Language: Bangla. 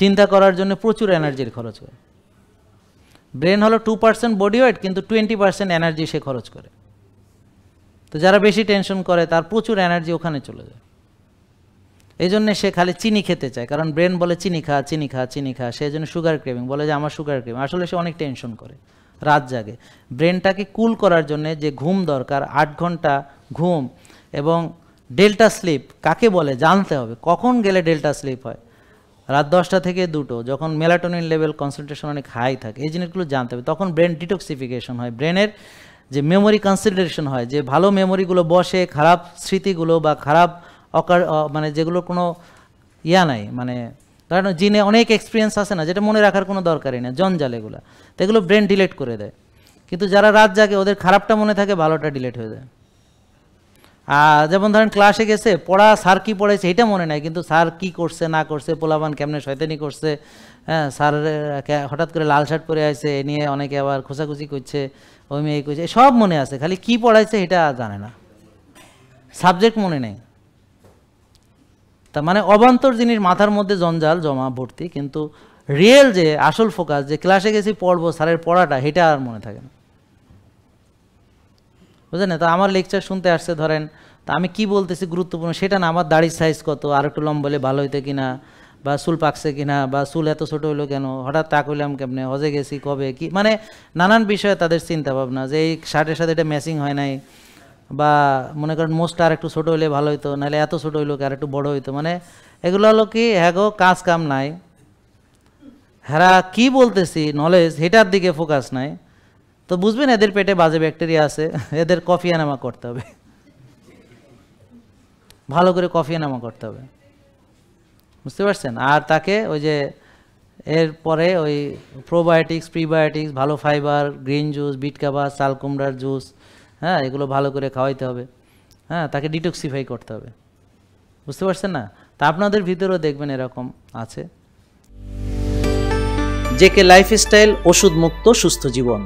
চিন্তা করার জন্য প্রচুর এনার্জির খরচ হয়। ব্রেন হলো 2% বডি ওয়েট, কিন্তু 20% এনার্জি সে খরচ করে। তো যারা বেশি টেনশন করে তার প্রচুর এনার্জি ওখানে চলে যায়। এই জন্য সে খালি চিনি খেতে চায়, কারণ ব্রেন বলে চিনি খা চিনি খা চিনি খা, সেই জন্য সুগার ক্রেভিং, বলে যে আমার সুগার ক্রেভিং। আসলে সে অনেক টেনশন করে, রাত জাগে। ব্রেনটাকে কুল করার জন্য যে ঘুম দরকার, 8 ঘন্টা ঘুম এবং ডেল্টা স্লিপ কাকে বলে জানতে হবে। কখন গেলে ডেল্টা স্লিপ হয়? রাত 10টা থেকে 2টো, যখন মেলাটোনিন লেভেল কনসেন্ট্রেশন অনেক হাই থাকে, এই জিনিসগুলো জানতে হবে। তখন ব্রেন ডিটক্সিফিকেশন হয়, ব্রেনের যে মেমোরি কনসিডারেশন হয়, যে ভালো মেমোরিগুলো বসে, খারাপ স্মৃতিগুলো বা খারাপ মানে যেগুলো কোনো নাই, মানে ধরেন জিনে অনেক এক্সপিরিয়েন্স আছে না, যেটা মনে রাখার কোনো দরকারই না, জঞ্জাল এগুলো, তো এগুলো ব্রেন ডিলেট করে দেয়। কিন্তু যারা রাত জাগে ওদের খারাপটা মনে থাকে, ভালোটা ডিলেট হয়ে যায়। যেমন ধরেন ক্লাসে গেছে, পড়া স্যার কী পড়াইছে এটা মনে নাই, কিন্তু স্যার কী করছে না করছে, পোলাপান কেমনে শয়তানি করছে, হ্যাঁ, স্যার হঠাৎ করে লাল শার্ট পরে আসছে, এ নিয়ে অনেকে আবার খোঁচাখুচি করছে, ওই মেয়ে করছে, সব মনে আছে, খালি কী পড়াইছে এটা জানে না, সাবজেক্ট মনে নেই। তার মানে অবান্তর জিনিস মাথার মধ্যে জঞ্জাল জমা ভর্তি, কিন্তু রিয়েল যে আসল ফোকাস, যে ক্লাসে গেছি পড়বো, স্যারের পড়াটা, এটা আর মনে থাকে না, বুঝলেন না? তো আমার লেকচার শুনতে আসছে ধরেন, তা আমি কি বলতেছি গুরুত্বপূর্ণ সেটা না, আমার দাড়ির সাইজ কত, আর একটু লম্বা হলে ভালো হইতে কিনা, বা চুল পাকছে কিনা, বা চুল এত ছোটো হইলো কেন, হঠাৎ টাক হইলাম কেমনে, হজে গেছি কবে, কি মানে নানান বিষয়ে তাদের চিন্তা ভাবনা, যে এই শার্টের সাথে এটা ম্যাচিং হয় নাই, বা মনে করেন মোস্টটা আর একটু ছোটো হইলে ভালো হইতো, নাহলে এত ছোটো হইলো আর একটু বড়ো হইতো, মানে এগুলো হলো কি, হ্যাঁ গো কাজ কাম নাই, হ্যাঁ কি বলতেছি নলেজ সেটার দিকে ফোকাস নাই। তো বুঝবেন এদের পেটে বাজে ব্যাকটেরিয়া আছে, এদের কফি এনামা করতে হবে, ভালো করে কফি এনামা করতে হবে, বুঝতে পারছেন? আর তাকে ওই যে এরপরে ওই প্রোবায়োটিক্স প্রিবায়োটিক্স, ভালো ফাইবার, গ্রিন জুস, বিট কাবা, চাল কুমড়ার জুস, হ্যাঁ এগুলো ভালো করে খাওয়াইতে হবে, হ্যাঁ তাকে ডিটক্সিফাই করতে হবে, বুঝতে পারছেন না? তা আপনাদের ভিতরেও দেখবেন এরকম আছে। জেকে লাইফস্টাইল, ওষুধ মুক্ত সুস্থ জীবন।